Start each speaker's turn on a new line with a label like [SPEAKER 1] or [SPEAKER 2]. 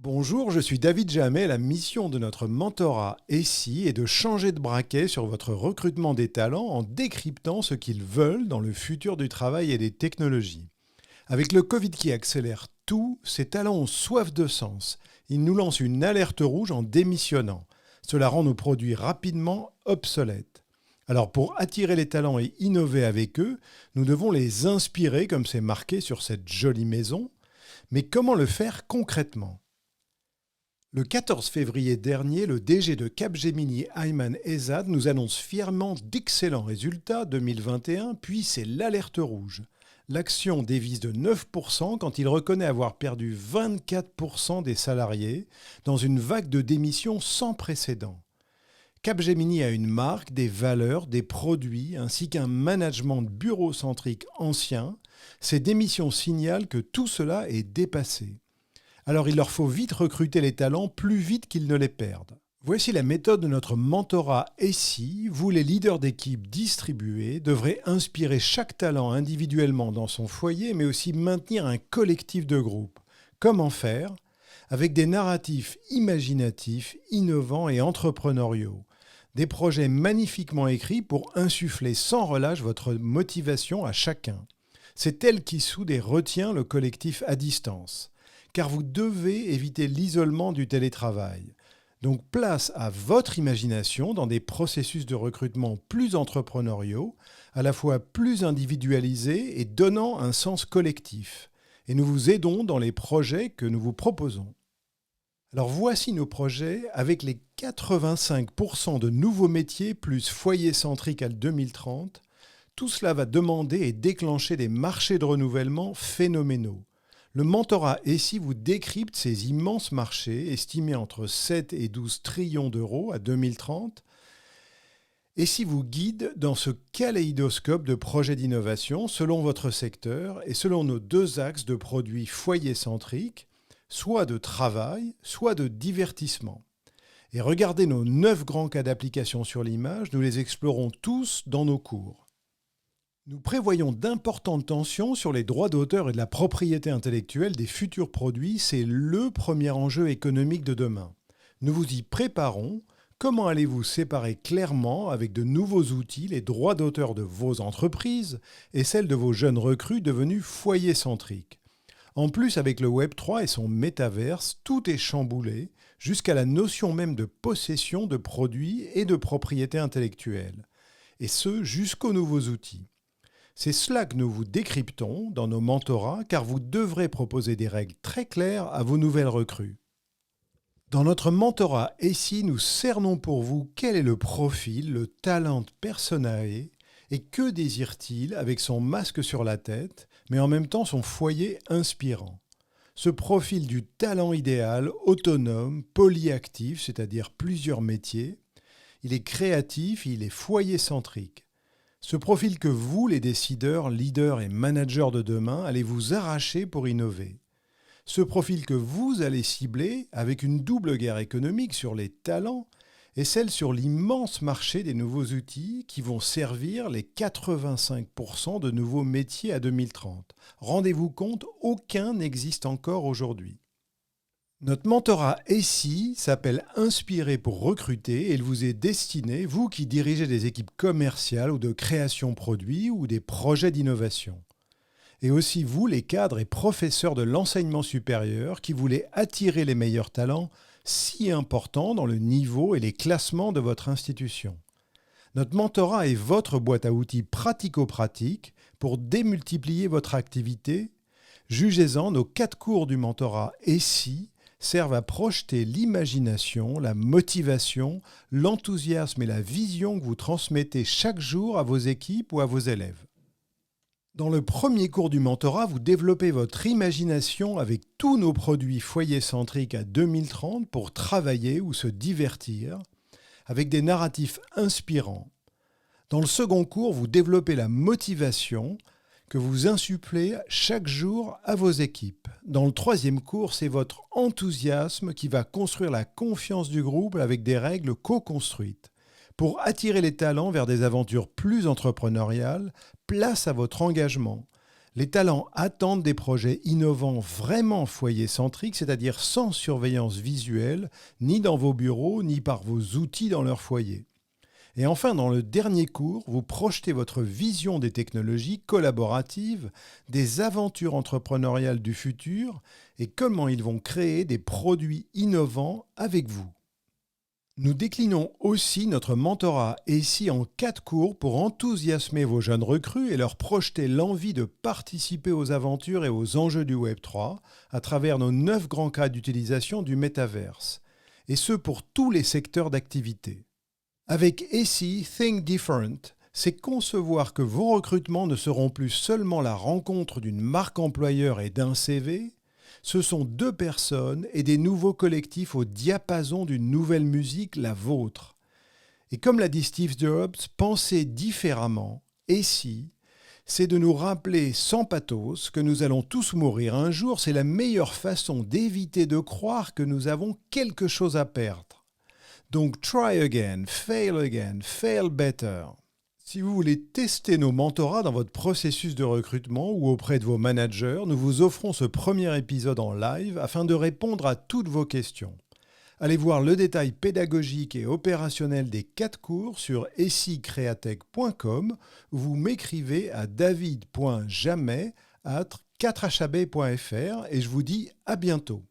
[SPEAKER 1] Bonjour, je suis David Jammet. La mission de notre mentorat ESSI est de changer de braquet sur votre recrutement des talents en décryptant ce qu'ils veulent dans le futur du travail et des technologies. Avec le Covid qui accélère tout, ces talents ont soif de sens. Ils nous lancent une alerte rouge en démissionnant. Cela rend nos produits rapidement obsolètes. Alors pour attirer les talents et innover avec eux, nous devons les inspirer comme c'est marqué sur cette jolie maison. Mais comment le faire concrètement ? Le 14 février dernier, le DG de Capgemini, Aiman Ezzat, nous annonce fièrement d'excellents résultats 2021, puis c'est l'alerte rouge. L'action dévisse de 9% quand il reconnaît avoir perdu 24% des salariés dans une vague de démissions sans précédent. Capgemini a une marque, des valeurs, des produits, ainsi qu'un management bureaucentrique ancien. Ces démissions signalent que tout cela est dépassé. Alors il leur faut vite recruter les talents plus vite qu'ils ne les perdent. Voici la méthode de notre mentorat ESSI. Vous, les leaders d'équipe distribués, devrez inspirer chaque talent individuellement dans son foyer, mais aussi maintenir un collectif de groupe. Comment faire ? Avec des narratifs imaginatifs, innovants et entrepreneuriaux. Des projets magnifiquement écrits pour insuffler sans relâche votre motivation à chacun. C'est elle qui soude et retient le collectif à distance. Car vous devez éviter l'isolement du télétravail. Donc place à votre imagination dans des processus de recrutement plus entrepreneuriaux, à la fois plus individualisés et donnant un sens collectif. Et nous vous aidons dans les projets que nous vous proposons. Alors voici nos projets avec les 85% de nouveaux métiers plus foyer centrique à 2030. Tout cela va demander et déclencher des marchés de renouvellement phénoménaux. Le mentorat ESSI vous décrypte ces immenses marchés, estimés entre 7 et 12 trillions d'euros à 2030. ESSI vous guide dans ce kaléidoscope de projets d'innovation selon votre secteur et selon nos deux axes de produits foyer-centriques, soit de travail, soit de divertissement. Et regardez nos 9 grands cas d'application sur l'image, nous les explorons tous dans nos cours. Nous prévoyons d'importantes tensions sur les droits d'auteur et de la propriété intellectuelle des futurs produits. C'est le premier enjeu économique de demain. Nous vous y préparons. Comment allez-vous séparer clairement, avec de nouveaux outils, les droits d'auteur de vos entreprises et celles de vos jeunes recrues devenus foyer-centriques ? En plus, avec le Web3 et son métaverse, tout est chamboulé, jusqu'à la notion même de possession de produits et de propriété intellectuelle. Et ce, jusqu'aux nouveaux outils. C'est cela que nous vous décryptons dans nos mentorats, car vous devrez proposer des règles très claires à vos nouvelles recrues. Dans notre mentorat ESSI, nous cernons pour vous quel est le profil, le talent personae, et que désire-t-il avec son masque sur la tête, mais en même temps son foyer inspirant. Ce profil du talent idéal, autonome, polyactif, c'est-à-dire plusieurs métiers, il est créatif, il est foyer-centrique. Ce profil que vous, les décideurs, leaders et managers de demain, allez vous arracher pour innover. Ce profil que vous allez cibler avec une double guerre économique sur les talents et celle sur l'immense marché des nouveaux outils qui vont servir les 85% de nouveaux métiers à 2030. Rendez-vous compte, aucun n'existe encore aujourd'hui. Notre mentorat ESSI s'appelle Inspirer pour recruter et il vous est destiné, vous qui dirigez des équipes commerciales ou de création produits ou des projets d'innovation. Et aussi vous, les cadres et professeurs de l'enseignement supérieur qui voulez attirer les meilleurs talents si importants dans le niveau et les classements de votre institution. Notre mentorat est votre boîte à outils pratico-pratique pour démultiplier votre activité. Jugez-en, nos 4 cours du mentorat ESSI servent à projeter l'imagination, la motivation, l'enthousiasme et la vision que vous transmettez chaque jour à vos équipes ou à vos élèves. Dans le premier cours du mentorat, vous développez votre imagination avec tous nos produits foyer-centriques à 2030 pour travailler ou se divertir, avec des narratifs inspirants. Dans le second cours, vous développez la motivation que vous insufflez chaque jour à vos équipes. Dans le troisième cours, c'est votre enthousiasme qui va construire la confiance du groupe avec des règles co-construites. Pour attirer les talents vers des aventures plus entrepreneuriales, place à votre engagement. Les talents attendent des projets innovants vraiment foyer-centriques, c'est-à-dire sans surveillance visuelle, ni dans vos bureaux, ni par vos outils dans leur foyer. Et enfin, dans le dernier cours, vous projetez votre vision des technologies collaboratives, des aventures entrepreneuriales du futur et comment ils vont créer des produits innovants avec vous. Nous déclinons aussi notre mentorat ici en 4 cours pour enthousiasmer vos jeunes recrues et leur projeter l'envie de participer aux aventures et aux enjeux du Web3 à travers nos 9 grands cas d'utilisation du métaverse, et ce pour tous les secteurs d'activité. Avec ESI Think Different, c'est concevoir que vos recrutements ne seront plus seulement la rencontre d'une marque employeur et d'un CV, ce sont 2 personnes et des nouveaux collectifs au diapason d'une nouvelle musique, la vôtre. Et comme l'a dit Steve Jobs, penser différemment, ESI, c'est de nous rappeler sans pathos que nous allons tous mourir un jour, c'est la meilleure façon d'éviter de croire que nous avons quelque chose à perdre. Donc try again, fail better. Si vous voulez tester nos mentorats dans votre processus de recrutement ou auprès de vos managers, nous vous offrons ce premier épisode en live afin de répondre à toutes vos questions. Allez voir le détail pédagogique et opérationnel des 4 cours sur esicreatech.com ou vous m'écrivez à david.jamai@4hb.fr et je vous dis à bientôt.